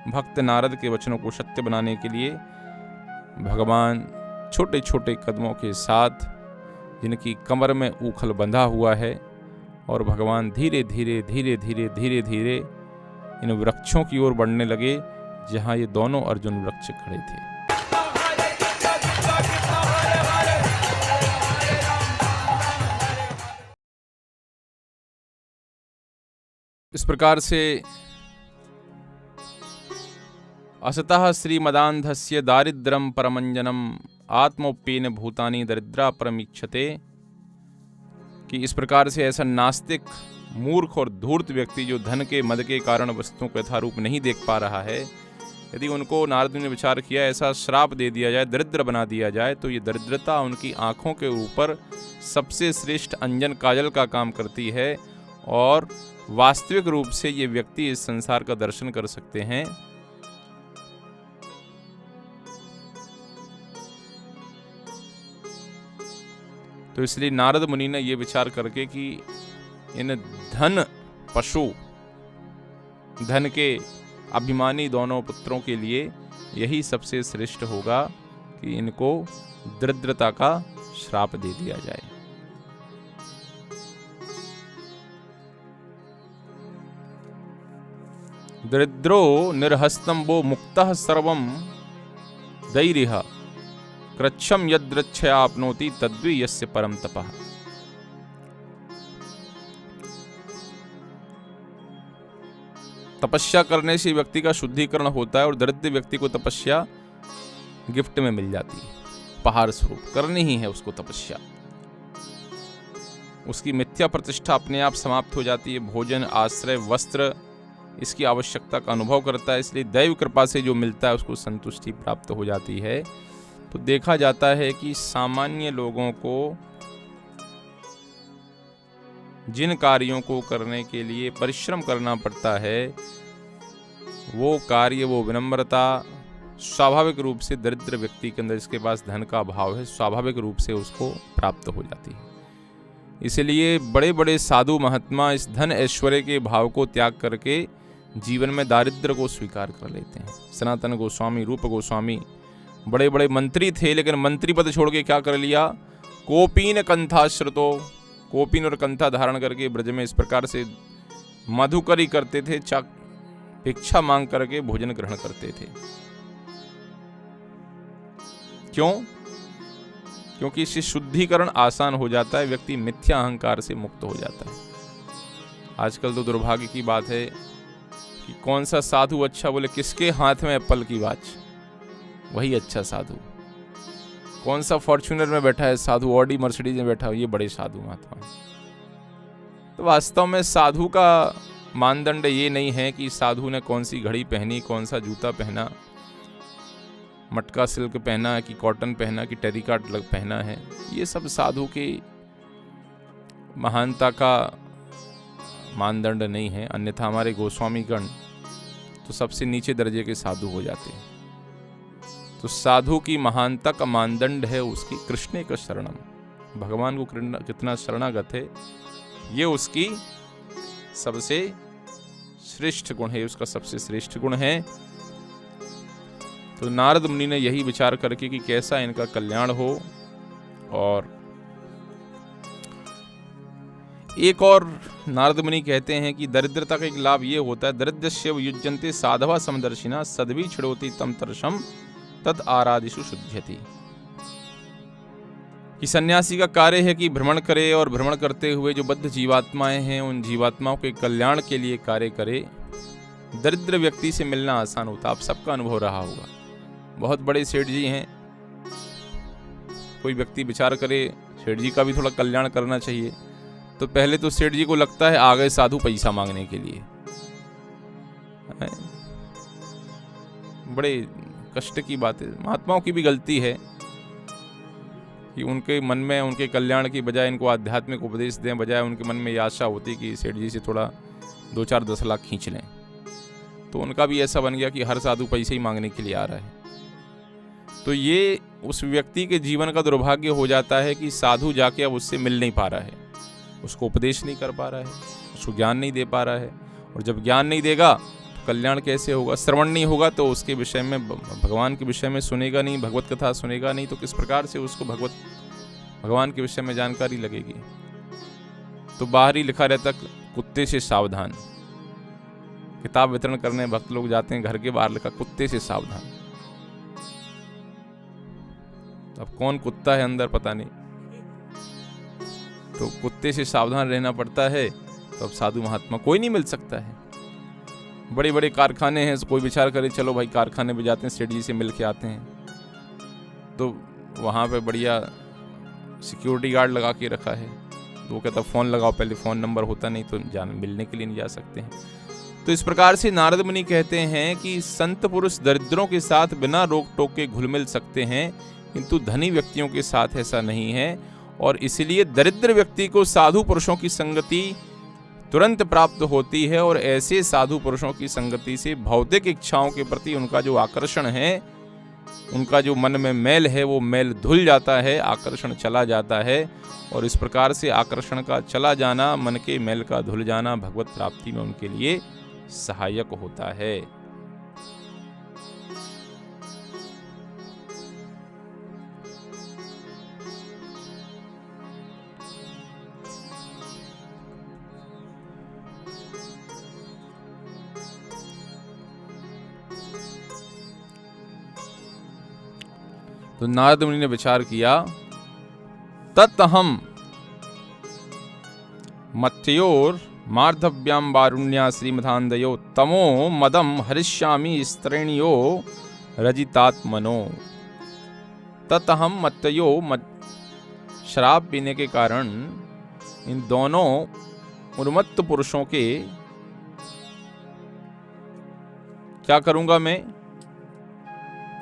भक्त नारद के वचनों को सत्य बनाने के लिए भगवान छोटे छोटे कदमों के साथ, जिनकी कमर में ऊखल बंधा हुआ है, और भगवान धीरे धीरे धीरे धीरे धीरे धीरे इन वृक्षों की ओर बढ़ने लगे जहां ये दोनों अर्जुन वृक्ष खड़े थे। इस प्रकार से असतः श्रीमदान्धस्य दारिद्र्यं परमंजनम आत्मोप्येन भूतानि दरिद्रा परमीक्षते, कि इस प्रकार से ऐसा नास्तिक, मूर्ख और धूर्त व्यक्ति जो धन के मद के कारण वस्तुओं को यथारूप नहीं देख पा रहा है, यदि उनको नारद ने विचार किया ऐसा श्राप दे दिया जाए, दरिद्र बना दिया जाए, तो ये दरिद्रता उनकी आंखों के ऊपर सबसे श्रेष्ठ अंजन काजल का काम करती है और वास्तविक रूप से ये व्यक्ति इस संसार का दर्शन कर सकते हैं। तो इसलिए नारद मुनि ने यह विचार करके कि इन धन पशु, धन के अभिमानी दोनों पुत्रों के लिए यही सबसे श्रेष्ठ होगा कि इनको दरिद्रता का श्राप दे दिया जाए। दरिद्रो निर्हस्तंबो मुक्तः सर्वं दैर्यः कृच्छं यद्रच्छया आपनोति तद्वि यस्य परम तपः। तपस्या करने से व्यक्ति का शुद्धिकरण होता है और दरिद्र व्यक्ति को तपस्या गिफ्ट में मिल जाती है, उपहार स्वरूप। करनी ही है उसको तपस्या, उसकी मिथ्या प्रतिष्ठा अपने आप समाप्त हो जाती है। भोजन, आश्रय, वस्त्र, इसकी आवश्यकता का अनुभव करता है, इसलिए दैव कृपा से जो मिलता है उसको संतुष्टि प्राप्त हो जाती है। तो देखा जाता है कि सामान्य लोगों को जिन कार्यों को करने के लिए परिश्रम करना पड़ता है, वो कार्य, वो विनम्रता स्वाभाविक रूप से दरिद्र व्यक्ति के अंदर, इसके पास धन का अभाव है, स्वाभाविक रूप से उसको प्राप्त हो जाती है। इसलिए बड़े बड़े साधु महात्मा इस धन ऐश्वर्य के भाव को त्याग करके जीवन में दारिद्र्य को स्वीकार कर लेते हैं। सनातन गोस्वामी, रूप गोस्वामी बड़े बड़े मंत्री थे, लेकिन मंत्री पद छोड़ के क्या कर लिया? कोपीन कंथाश्रितो, कोपीन और कंथा धारण करके ब्रज में इस प्रकार से मधुकरी करते थे, भिक्षा मांग करके भोजन ग्रहण करते थे। क्यों? क्योंकि इससे शुद्धिकरण आसान हो जाता है, व्यक्ति मिथ्या अहंकार से मुक्त हो जाता है। आजकल तो दुर्भाग्य की बात है कि कौन सा साधु अच्छा, बोले किसके हाथ में एप्पल की वॉच, वही अच्छा साधु। कौन सा फॉर्च्यूनर में बैठा है साधु, ऑडी मर्सिडीज में बैठा है, ये बड़े साधु महात्मा। तो वास्तव में साधु का मानदंड ये नहीं है कि साधु ने कौन सी घड़ी पहनी, कौन सा जूता पहना, मटका सिल्क पहना कि कॉटन पहना कि टेरिकॉट पहना है। ये सब साधु की महानता का मानदंड नहीं है। अन्यथा हमारे गोस्वामी गण तो सबसे नीचे दर्जे के साधु हो जाते हैं। तो साधु की महानता का मानदंड है उसकी कृष्णे का शरणम, भगवान को कितना शरणागत है, ये उसकी सबसे श्रेष्ठ गुण है, उसका सबसे श्रेष्ठ गुण है। तो नारद मुनि ने यही विचार करके कि कैसा इनका कल्याण हो। और एक और नारद मुनि कहते हैं कि दरिद्रता का एक लाभ ये होता है, दरिद्रस्य युज्यन्ते साधवा समदर्शिना सद्वी छिड़ोति तम तरसम तत् आरादिषु शुद्ध्यति। कि सन्यासी का कार्य है कि भ्रमण करे और भ्रमण करते हुए जो बद्ध जीवात्माएं हैं उन जीवात्माओं के कल्याण के लिए कार्य करे। दरिद्र व्यक्ति से मिलना आसान होता, आप सबका अनुभव रहा होगा। बहुत बड़े सेठ जी हैं, कोई व्यक्ति विचार करे सेठ जी का भी थोड़ा कल्याण करना चाहिए, तो पहले तो सेठ जी को लगता है आ गए साधु पैसा मांगने के लिए। बड़े कष्ट की बात है। महात्माओं की भी गलती है कि उनके मन में उनके कल्याण की बजाय इनको आध्यात्मिक उपदेश दें, बजाय उनके मन में ये आशा होती कि सेठ जी से थोड़ा 2-4-10 लाख खींच लें। तो उनका भी ऐसा बन गया कि हर साधु पैसे ही मांगने के लिए आ रहा है। तो ये उस व्यक्ति के जीवन का दुर्भाग्य हो जाता है कि साधु जाके अब उससे मिल नहीं पा रहा है, उसको उपदेश नहीं कर पा रहा है, उसको ज्ञान नहीं दे पा रहा है। और जब ज्ञान नहीं देगा तो कल्याण कैसे होगा? श्रवण नहीं होगा तो उसके विषय में, भगवान के विषय में सुनेगा नहीं, भगवत कथा सुनेगा नहीं, तो किस प्रकार से उसको भगवान के विषय में जानकारी लगेगी? तो बाहर ही लिखा रहता कुत्ते से सावधान। किताब वितरण करने भक्त लोग जाते हैं, घर के बाहर लिखा कुत्ते से सावधान। अब कौन कुत्ता है अंदर पता नहीं, तो कुत्ते से सावधान रहना पड़ता है। तो अब साधु महात्मा कोई नहीं मिल सकता है। बड़े बड़े कारखाने हैं, कोई विचार करे चलो भाई कारखाने पे जाते हैं, सेठ जी से मिल के आते हैं, तो वहाँ पे बढ़िया सिक्योरिटी गार्ड लगा के रखा है। तो वो कहता फ़ोन लगाओ पहले, फ़ोन नंबर होता नहीं तो मिलने के लिए नहीं जा सकते हैं। तो इस प्रकार से नारद मुनि कहते हैं कि संत पुरुष दरिद्रों के साथ बिना रोक टोक के घुल मिल सकते हैं, किंतु धनी व्यक्तियों के साथ ऐसा नहीं है। और इसलिए दरिद्र व्यक्ति को साधु पुरुषों की संगति तुरंत प्राप्त होती है, और ऐसे साधु पुरुषों की संगति से भौतिक इच्छाओं के प्रति उनका जो आकर्षण है, उनका जो मन में मैल है, वो मैल धुल जाता है, आकर्षण चला जाता है। और इस प्रकार से आकर्षण का चला जाना, मन के मैल का धुल जाना भगवत प्राप्ति में उनके लिए सहायक होता है। तो नारद मुनि ने विचार किया, ततहम मत्योर मार्धव्याम वारुण्या श्रीमधान्दयो तमो मदम हरिष्यामि स्त्रेणियो रजितात्मनो। ततहम मत्यो, शराब पीने के कारण इन दोनों उन्मत्त पुरुषों के क्या करूंगा मैं?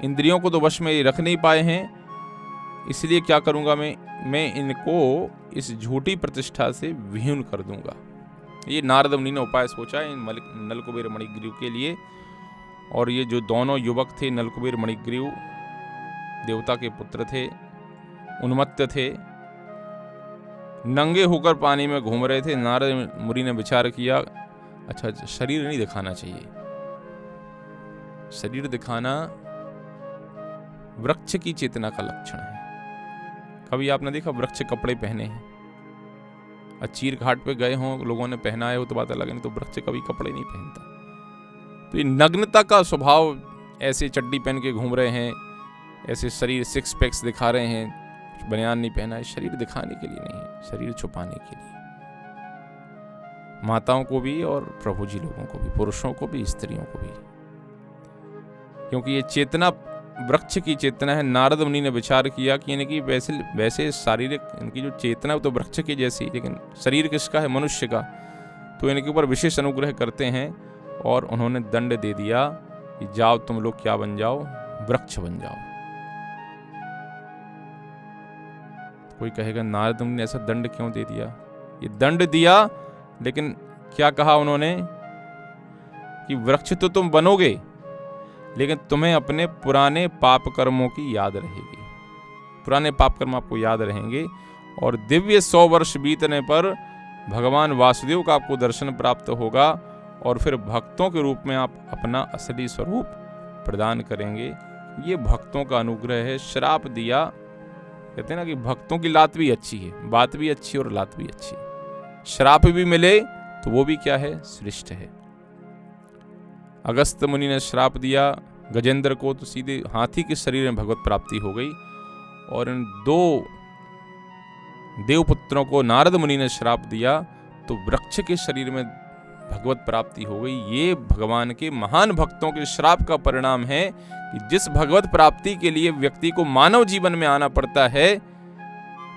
इंद्रियों को तो वश में रख नहीं पाए हैं, इसलिए क्या करूंगा मैं इनको इस झूठी प्रतिष्ठा से विहीन कर दूंगा। ये नारद मुनि ने उपाय सोचा इन नलकुबेर मणिग्रीव के लिए। और ये जो दोनों युवक थे, नलकुबेर मणिग्रीव देवता के पुत्र थे, उन्मत्त थे, नंगे होकर पानी में घूम रहे थे। नारद मुनि ने विचार किया, अच्छा शरीर नहीं दिखाना चाहिए, शरीर दिखाना वृक्ष की चेतना का लक्षण है। कभी आपने देखा वृक्ष कपड़े पहने हैं? चीर घाट पे गए हों, लोगों ने पहनाए हो तो बात अलग है, नहीं तो वृक्ष कभी कपड़े नहीं पहनता। तो ये नग्नता का स्वभाव, ऐसे चड्डी पहन के घूम रहे हैं, ऐसे शरीर सिक्स पैक्स दिखा रहे हैं, बनियान नहीं पहना है, शरीर दिखाने के लिए नहीं है, शरीर छुपाने के लिए। माताओं को भी और प्रभु जी लोगों को भी, पुरुषों को भी, स्त्रियों को भी, क्योंकि ये चेतना वृक्ष की चेतना है। नारद मुनि ने विचार किया कि इनकी वैसे शारीरिक इनकी जो चेतना है तो वृक्ष की जैसी, लेकिन शरीर किसका है? मनुष्य का। तो इनके ऊपर विशेष अनुग्रह करते हैं और उन्होंने दंड दे दिया कि जाओ तुम लोग क्या बन जाओ? वृक्ष बन जाओ। कोई कहेगा नारद मुनि ने ऐसा दंड क्यों दे दिया? ये दंड दिया, लेकिन क्या कहा उन्होंने कि वृक्ष तो तुम बनोगे, लेकिन तुम्हें अपने पुराने पाप कर्मों की याद रहेगी। पुराने पाप कर्म आपको याद रहेंगे, और दिव्य 100 वर्ष बीतने पर भगवान वासुदेव का आपको दर्शन प्राप्त होगा, और फिर भक्तों के रूप में आप अपना असली स्वरूप प्रदान करेंगे। ये भक्तों का अनुग्रह है। श्राप दिया, कहते हैं ना कि भक्तों की लात भी अच्छी है, बात भी अच्छी और लात भी अच्छी है। श्राप भी मिले तो वो भी क्या है? श्रेष्ठ है। अगस्त मुनि ने श्राप दिया गजेंद्र को, तो सीधे हाथी के शरीर में भगवत प्राप्ति हो गई। और इन 2 देवपुत्रों को नारद मुनि ने श्राप दिया, तो वृक्ष के शरीर में भगवत प्राप्ति हो गई। ये भगवान के महान भक्तों के श्राप का परिणाम है कि जिस भगवत प्राप्ति के लिए व्यक्ति को मानव जीवन में आना पड़ता है,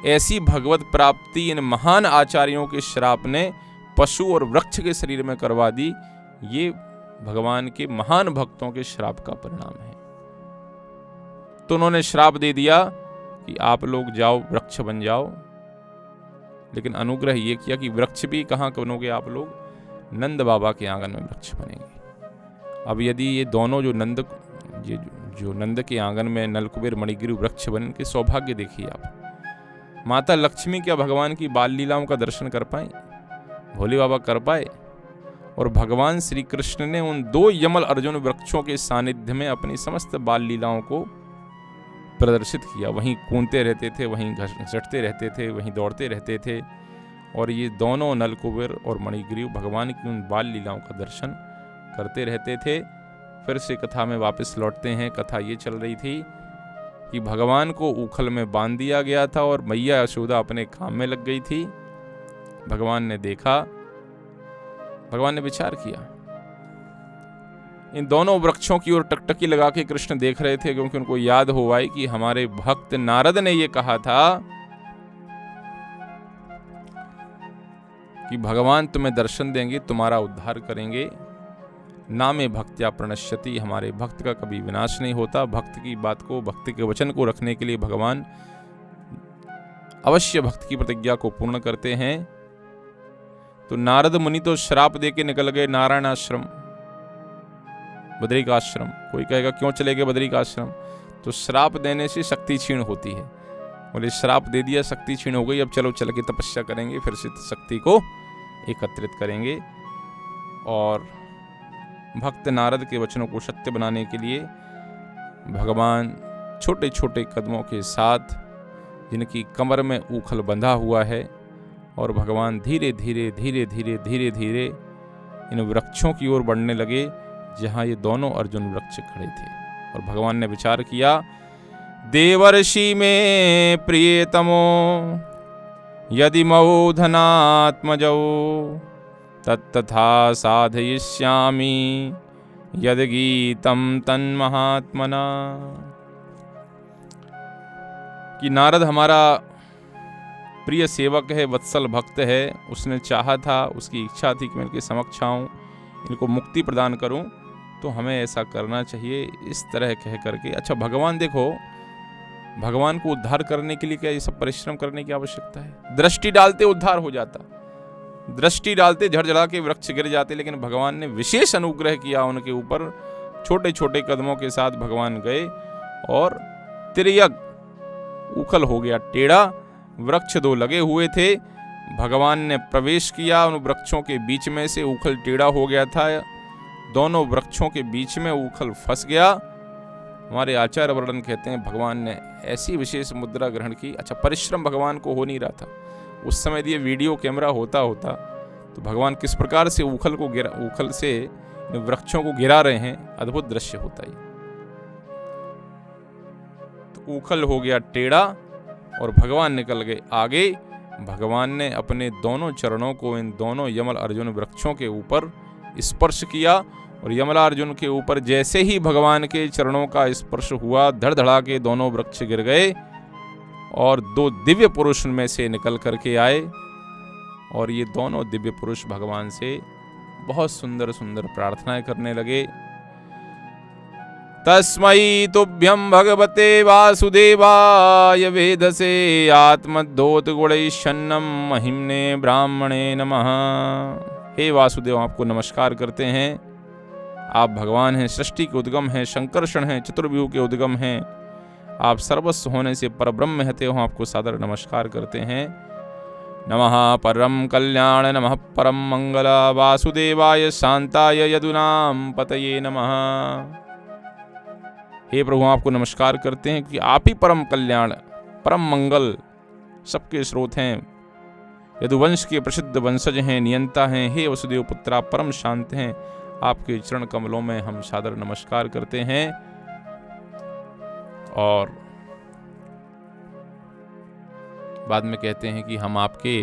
ऐसी भगवत प्राप्ति इन महान आचार्यों के श्राप ने पशु और वृक्ष के शरीर में करवा दी। ये भगवान के महान भक्तों के श्राप का परिणाम है। तो उन्होंने श्राप दे दिया कि आप लोग जाओ वृक्ष बन जाओ, लेकिन अनुग्रह ये किया कि वृक्ष भी कहाँ बनोगे आप लोग? नंद बाबा के आंगन में वृक्ष बनेंगे। अब यदि ये दोनों जो नंद के आंगन में नलकुबेर मणिगिरी वृक्ष बन के सौभाग्य देखिए आप। माता लक्ष्मी क्या भगवान की बाल लीलाओं का दर्शन कर पाए? भोले बाबा कर पाए? और भगवान श्री कृष्ण ने उन 2 यमल अर्जुन वृक्षों के सानिध्य में अपनी समस्त बाल लीलाओं को प्रदर्शित किया। वहीं कूदते रहते थे, वहीं घसटते रहते थे, वहीं दौड़ते रहते थे, और ये दोनों नलकुबेर और मणिग्रीव भगवान की उन बाल लीलाओं का दर्शन करते रहते थे। फिर से कथा में वापस लौटते हैं। कथा ये चल रही थी कि भगवान को ऊखल में बांध दिया गया था और मैया यशोदा अपने काम में लग गई थी। भगवान ने देखा, भगवान ने विचार किया। इन दोनों वृक्षों की ओर टकटकी लगा के कृष्ण देख रहे थे, क्योंकि उनको याद हुआ है कि हमारे भक्त नारद ने ये कहा था कि भगवान तुम्हें दर्शन देंगे, तुम्हारा उद्धार करेंगे। नामे भक्त्या प्रणश्यति, हमारे भक्त का कभी विनाश नहीं होता। भक्त की बात को, भक्त के वचन को रखने के लिए भगवान अवश्य भक्त की प्रतिज्ञा को पूर्ण करते हैं। तो नारद मुनि तो श्राप देके निकल गए नारायण आश्रम, बद्रिकाश्रम। कोई कहेगा क्यों चले गए बद्रिकाश्रम? तो श्राप देने से शक्ति क्षीण होती है। बोले श्राप दे दिया, शक्ति क्षीण हो गई, अब चलो चल के तपस्या करेंगे, फिर से शक्ति को एकत्रित करेंगे। और भक्त नारद के वचनों को सत्य बनाने के लिए भगवान छोटे छोटे कदमों के साथ, जिनकी कमर में ऊखल बंधा हुआ है, और भगवान धीरे धीरे धीरे धीरे धीरे धीरे इन वृक्षों की ओर बढ़ने लगे जहां ये दोनों अर्जुन वृक्ष खड़े थे। और भगवान ने विचार किया, देवर्षि में प्रियतमो यदि मौ धनात्मजौ तत्तथा साधयिष्यामि यद गीतम तन्महात्मना। कि नारद हमारा प्रिय सेवक है, वत्सल भक्त है, उसने चाहा था, उसकी इच्छा थी कि मैं इनके समक्ष आऊं, इनको मुक्ति प्रदान करूं, तो हमें ऐसा करना चाहिए। इस तरह कह करके, अच्छा भगवान देखो, भगवान को उद्धार करने के लिए क्या ये सब परिश्रम करने की आवश्यकता है? दृष्टि डालते उद्धार हो जाता, दृष्टि डालते झड़झड़ा के वृक्ष गिर जाते। लेकिन भगवान ने विशेष अनुग्रह किया उनके ऊपर। छोटे छोटे कदमों के साथ भगवान गए और तिर्यक उखल हो गया टेढ़ा। वृक्ष 2 लगे हुए थे, भगवान ने प्रवेश किया उन वृक्षों के बीच में से। उखल टेढ़ा हो गया था, दोनों वृक्षों के बीच में उखल फंस गया। हमारे आचार्य वर्णन कहते हैं भगवान ने ऐसी विशेष मुद्रा ग्रहण की। अच्छा, परिश्रम भगवान को हो नहीं रहा था उस समय। ये वीडियो कैमरा होता तो भगवान किस प्रकार से उखल से वृक्षों को गिरा रहे हैं, अद्भुत दृश्य होता है। तो उखल हो गया टेढ़ा और भगवान निकल गए आगे। भगवान ने अपने दोनों चरणों को इन दोनों यमल अर्जुन वृक्षों के ऊपर स्पर्श किया, और यमलार्जुन के ऊपर जैसे ही भगवान के चरणों का स्पर्श हुआ, धड़धड़ा के दोनों वृक्ष गिर गए और 2 दिव्य पुरुष में से निकल करके आए। और ये दोनों दिव्य पुरुष भगवान से बहुत सुंदर सुंदर प्रार्थनाएं करने लगे। तस्मै तुभ्यं भगवते वासुदेवाय वेदसे आत्मद्योत गुणैश्छन्नं महिम्ने ब्राह्मणे नमः। हे वासुदेव, आपको नमस्कार करते हैं। आप भगवान हैं, सृष्टि के उद्गम हैं, शंकर्षण हैं, चतुर्व्यूह के उद्गम हैं। आप सर्वस्व होने से परब्रह्म रहते हो, आपको सादर नमस्कार करते हैं। नमः परम कल्याण, नमः परम मंगल, वासुदेवाय शांताय यदुनाम पतये नमः। हे प्रभु, आपको नमस्कार करते हैं कि आप ही परम कल्याण, परम मंगल, सबके स्रोत हैं, यदुवंश के प्रसिद्ध वंशज हैं, नियंता हैं। हे वसुदेव पुत्र, आप परम शांत हैं। आपके चरण कमलों में हम सादर नमस्कार करते हैं। और बाद में कहते हैं कि हम आपके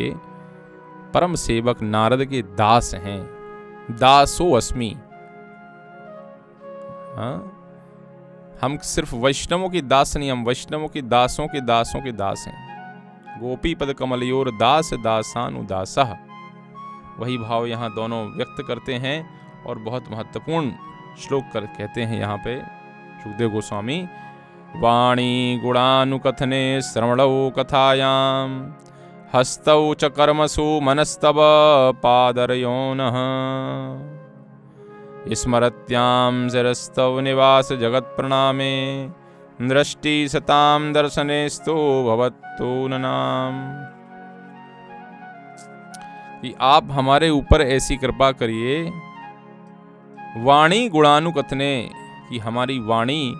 परम सेवक नारद के दास हैं। दासो अस्मि। हम सिर्फ वैष्णवों के दास नहीं, हम वैष्णवों के दासों के दासों के दास हैं। गोपी पद कमलयोर दास दासानुदासः। वही भाव यहाँ दोनों व्यक्त करते हैं। और बहुत महत्वपूर्ण श्लोक कहते हैं यहाँ पे सुखदेव गोस्वामी, वाणी गुणानुकथने श्रवणौ कथायाम हस्तौ च कर्मसु मनस्तव पादरयोनः स्मरत्यां शिरस्तव निवास जगत प्रणामे दृष्टि सतां दर्शनेस्तु भवत्तु ननाम। कि आप हमारे ऊपर ऐसी कृपा करिए, वाणी गुणानुकथने, कि हमारी वाणी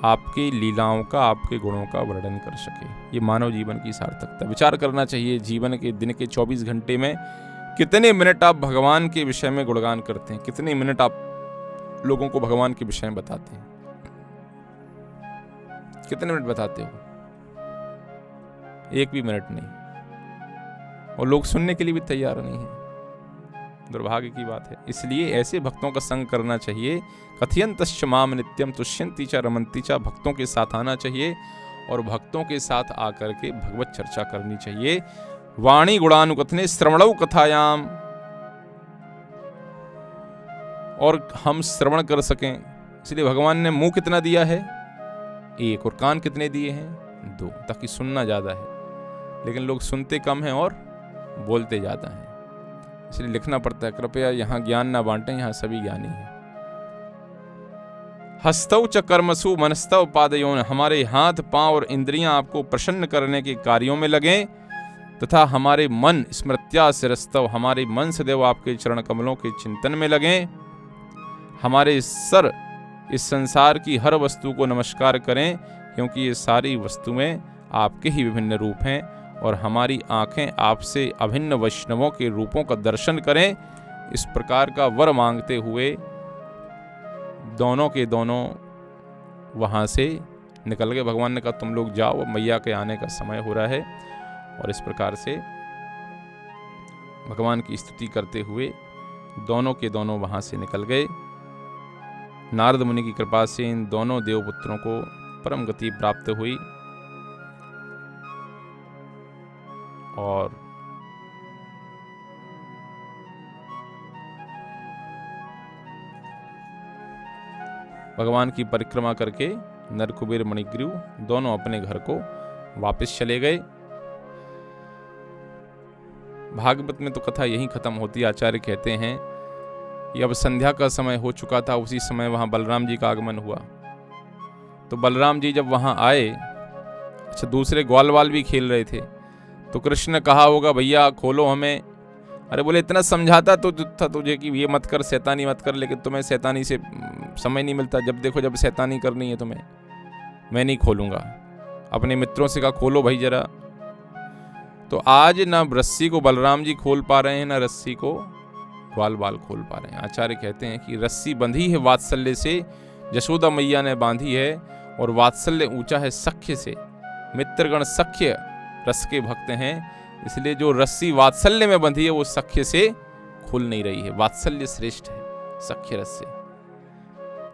आपकी लीलाओं का, आपके गुणों का वर्णन कर सके। ये मानव जीवन की सार्थकता। विचार करना चाहिए जीवन के दिन के 24 घंटे में कितने मिनट आप भगवान के विषय में गुणगान करते हैं, कितने मिनट आप लोगों को भगवान के विषय में बताते हैं, कितने मिनट बताते हो? एक भी मिनट नहीं, और लोग सुनने के लिए भी तैयार नहीं है। दुर्भाग्य की बात है। इसलिए ऐसे भक्तों का संग करना चाहिए। कथयन्तश्च माम नित्यम तुष्यन्ति च रमन्ति च, भक्तों के साथ आना चाहिए और भक्तों के साथ आकर के भगवत चर्चा करनी चाहिए। वाणी गुणानुकथने श्रवणौ कथायाम, और हम श्रवण कर सकें। इसलिए भगवान ने मुंह कितना दिया है? एक, और कान कितने दिए हैं? 2, ताकि सुनना ज्यादा है। लेकिन लोग सुनते कम हैं और बोलते ज्यादा हैं। इसलिए लिखना पड़ता है, कृपया यहाँ ज्ञान ना बांटें, यहाँ सभी ज्ञानी हैं। हस्तौ च कर्मसु मनस्तौ पादयोन, हमारे हाथ पांव और इंद्रियां आपको प्रसन्न करने के कार्यों में लगें, तथा हमारे मन स्मृत्या शिरस्तव, हमारे मन सदैव आपके चरण कमलों के चिंतन में लगें। हमारे सर इस संसार की हर वस्तु को नमस्कार करें, क्योंकि ये सारी वस्तुएं आपके ही विभिन्न रूप हैं, और हमारी आंखें आपसे अभिन्न वैष्णवों के रूपों का दर्शन करें। इस प्रकार का वर मांगते हुए दोनों के दोनों वहाँ से निकल गए। भगवान ने कहा तुम लोग जाओ, मैया के आने का समय हो रहा है। और इस प्रकार से भगवान की स्तुति करते हुए दोनों के दोनों वहाँ से निकल गए। नारद मुनि की कृपा से इन दोनों देवपुत्रों को परम गति प्राप्त हुई, और भगवान की परिक्रमा करके नर कुबेर मणिग्रीव दोनों अपने घर को वापस चले गए। भागवत में तो कथा यहीं खत्म होती। आचार्य कहते हैं कि अब संध्या का समय हो चुका था, उसी समय वहां बलराम जी का आगमन हुआ। तो बलराम जी जब वहां आए, अच्छा दूसरे ग्वाल वाल भी खेल रहे थे, तो कृष्ण ने कहा होगा भैया खोलो हमें। अरे बोले इतना समझाता तो था तुझे कि ये मत कर, शैतानी मत कर, लेकिन तुम्हें शैतानी से समय नहीं मिलता। जब देखो जब शैतानी करनी है तुम्हें, मैं नहीं खोलूंगा। अपने मित्रों से कहा खोलो भाई जरा। तो आज ना रस्सी को बलराम जी खोल पा रहे हैं, ना रस्सी को ग्वाल बाल खोल पा रहे हैं। आचार्य कहते हैं कि रस्सी बंधी है वात्सल्य से, यशोदा मैया ने बांधी है, और वात्सल्य ऊंचा है सख्य से। मित्रगण सख्य रस के भक्त हैं, इसलिए जो रस्सी वात्सल्य में बंधी है वो सख्य से खुल नहीं रही है। वात्सल्य श्रेष्ठ है सख्य रस से।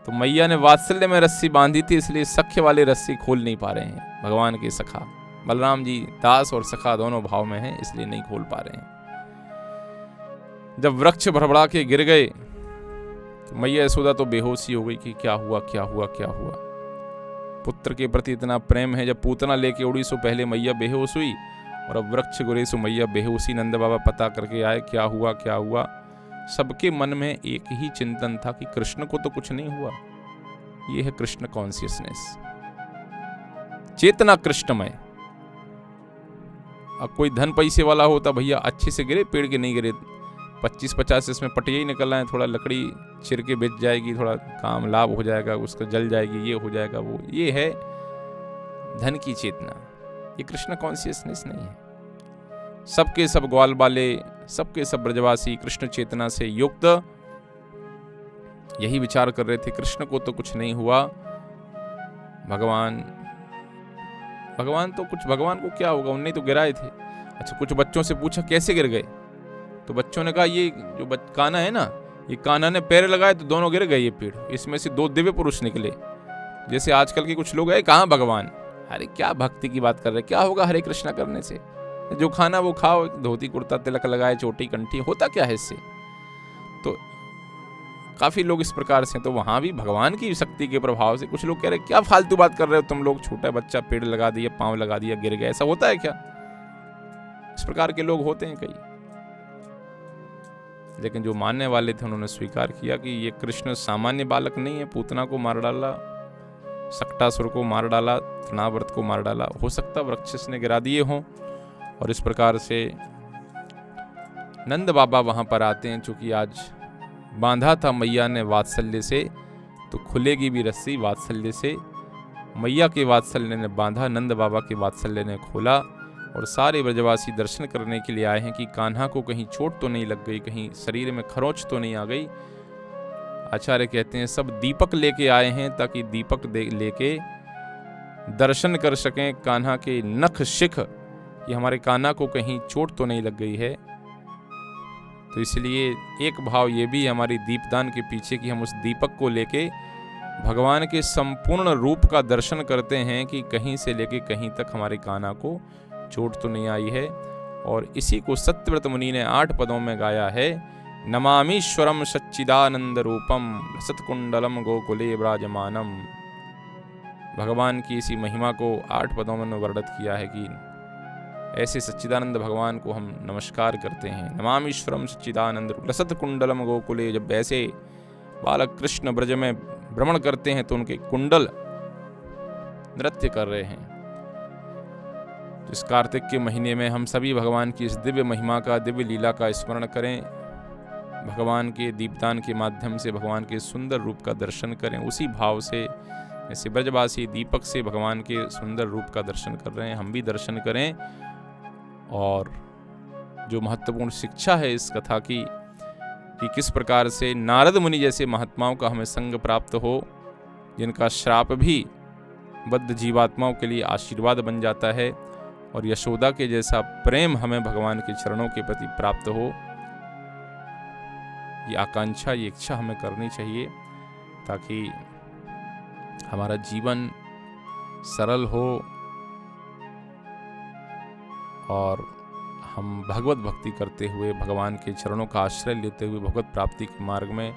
तो मैया ने वात्सल्य में रस्सी बांधी थी, इसलिए सख्य वाले रस्सी खोल नहीं पा रहे हैं। भगवान के सखा बलराम जी दास और सखा दोनों भाव में हैं, इसलिए नहीं खोल पा रहे हैं। जब वृक्ष भड़बड़ा के गिर गए तो मैया यशोदा तो बेहोशी हो गई कि क्या हुआ क्या हुआ क्या हुआ। पुत्र के प्रति इतना प्रेम है। जब पूतना लेके उड़ी सो पहले मैया बेहोश हुई, और अब वृक्ष गिरे सो मैया बेहोशी। नंद बाबा पता करके आए क्या हुआ क्या हुआ। सबके मन में एक ही चिंतन था कि कृष्ण को तो कुछ नहीं हुआ। ये है कृष्ण कॉन्शियसनेस, चेतना कृष्णमय। अब कोई धन पैसे वाला होता भैया अच्छे से गिरे, पेड़ के नहीं गिरे, 25-50 इसमें पटिया ही निकल आए, थोड़ा लकड़ी चिर के बेच जाएगी, थोड़ा काम लाभ हो जाएगा, उसका जल जाएगी, ये हो जाएगा वो। ये है धन की चेतना। ये कृष्ण कॉन्शियसनेस नहीं है। सबके सब ग्वाल बाले, सबके सब ब्रजवासी कृष्ण चेतना से युक्त यही विचार कर रहे थे, कृष्ण को तो कुछ नहीं हुआ। भगवान तो कुछ, भगवान को क्या होगा, उन्हें तो गिराए थे। अच्छा कुछ बच्चों से पूछा कैसे गिर गए, तो बच्चों ने कहा ये जो कान्हा है ना, ये कान्हा ने पैर लगाए तो दोनों गिर गए ये पेड़। इसमें से 2 दिव्य पुरुष निकले। जैसे आजकल के कुछ लोग है, कहाँ भगवान। अरे क्या भक्ति की बात कर रहे, क्या होगा हरे कृष्णा करने से। जो खाना वो खाओ, धोती कुर्ता तिलक लगाए, चोटी कंठी, होता क्या है इससे। तो काफी लोग इस प्रकार से। तो वहां भी भगवान की शक्ति के प्रभाव से कुछ लोग कह रहे क्या फालतू बात कर रहे हो तुम लोग, छोटा बच्चा पेड़ लगा दिया, पांव लगा दिया, गिर गया, ऐसा होता है क्या। इस प्रकार के लोग होते हैं कई। लेकिन जो मानने वाले थे उन्होंने स्वीकार किया कि ये कृष्ण सामान्य बालक नहीं है। पूतना को मार डाला, सक्टासुर को मार डाला, तृणावर्त को मार डाला, हो सकता वृक्ष ने गिरा दिए हों। और इस प्रकार से नंद बाबा वहाँ पर आते हैं, चूँकि आज बांधा था मैया ने वात्सल्य से, तो खुलेगी भी रस्सी वात्सल्य से। मैया के वात्सल्य ने बांधा, नंद बाबा के वात्सल्य ने खोला, और सारे ब्रजवासी दर्शन करने के लिए आए हैं कि कान्हा को कहीं चोट तो नहीं लग गई, कहीं शरीर में खरोंच तो नहीं आ गई। आचार्य कहते हैं सब दीपक लेके आए हैं ताकि दीपक लेके दर्शन कर सकें कान्हा के नख शिख, कि हमारे कान्हा को कहीं चोट तो नहीं लग गई है। तो इसलिए एक भाव ये भी हमारी दीपदान के पीछे कि हम उस दीपक को लेके भगवान के संपूर्ण रूप का दर्शन करते हैं कि कहीं से लेके कहीं तक हमारे कान्हा को चोट तो नहीं आई है। और इसी को सत्यव्रत मुनि ने 8 पदों में गाया है। नमामीश्वरम सच्चिदानंद रूपम लसत्कुंडलम गोकुले विराजमानम। भगवान की इसी महिमा को 8 पदों में वर्णित किया है कि ऐसे सच्चिदानंद भगवान को हम नमस्कार करते हैं। नमामीश्वरम सच्चिदानंद लसत्कुंडलम गोकुले। जब ऐसे बालक कृष्ण ब्रज में भ्रमण करते हैं तो उनके कुंडल नृत्य कर रहे हैं। इस कार्तिक के महीने में हम सभी भगवान की इस दिव्य महिमा का, दिव्य लीला का स्मरण करें, भगवान के दीपदान के माध्यम से भगवान के सुंदर रूप का दर्शन करें। उसी भाव से जैसे ब्रजवासी दीपक से भगवान के सुंदर रूप का दर्शन कर रहे हैं, हम भी दर्शन करें। और जो महत्वपूर्ण शिक्षा है इस कथा की कि किस प्रकार से नारद मुनि जैसे महात्माओं का हमें संग प्राप्त हो, जिनका श्राप भी बद्ध जीवात्माओं के लिए आशीर्वाद बन जाता है, और यशोदा के जैसा प्रेम हमें भगवान के चरणों के प्रति प्राप्त हो। ये आकांक्षा, ये इच्छा हमें करनी चाहिए ताकि हमारा जीवन सरल हो और हम भगवत भक्ति करते हुए, भगवान के चरणों का आश्रय लेते हुए, भगवत प्राप्ति के मार्ग में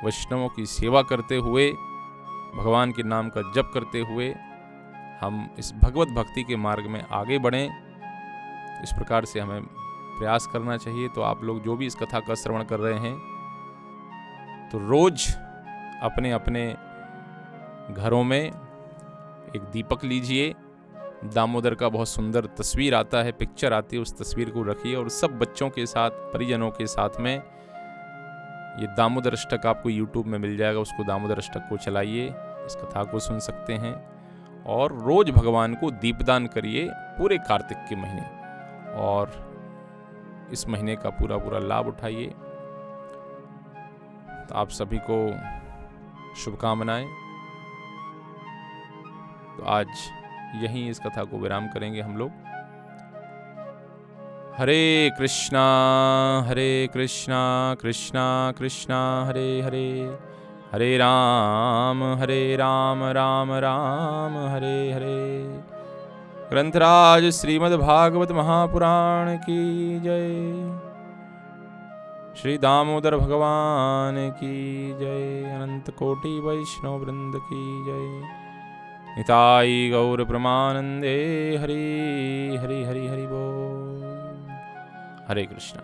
वैष्णवों की सेवा करते हुए, भगवान के नाम का जप करते हुए हम इस भगवत भक्ति के मार्ग में आगे बढ़ें। इस प्रकार से हमें प्रयास करना चाहिए। तो आप लोग जो भी इस कथा का श्रवण कर रहे हैं, तो रोज अपने अपने घरों में एक दीपक लीजिए। दामोदर का बहुत सुंदर तस्वीर आता है, पिक्चर आती है, उस तस्वीर को रखिए और सब बच्चों के साथ, परिजनों के साथ में ये दामोदर अष्टक आपको YouTube में मिल जाएगा, उसको दामोदर अष्टक को चलाइए, इस कथा को सुन सकते हैं। और रोज भगवान को दीपदान करिए पूरे कार्तिक के महीने, और इस महीने का पूरा लाभ उठाइए। तो आप सभी को शुभकामनाएं। तो आज यहीं इस कथा को विराम करेंगे हम लोग। हरे कृष्णा कृष्णा कृष्णा हरे हरे, हरे राम राम राम हरे हरे। ग्रंथराज श्रीमद्भागवत महापुराण की जय। श्री दामोदर भगवान की जय। अनंत कोटि वैष्णव वृंद की जय। निताई गौर प्रमानंदे। हरि हरि हरि हरि बोल। हरे कृष्णा।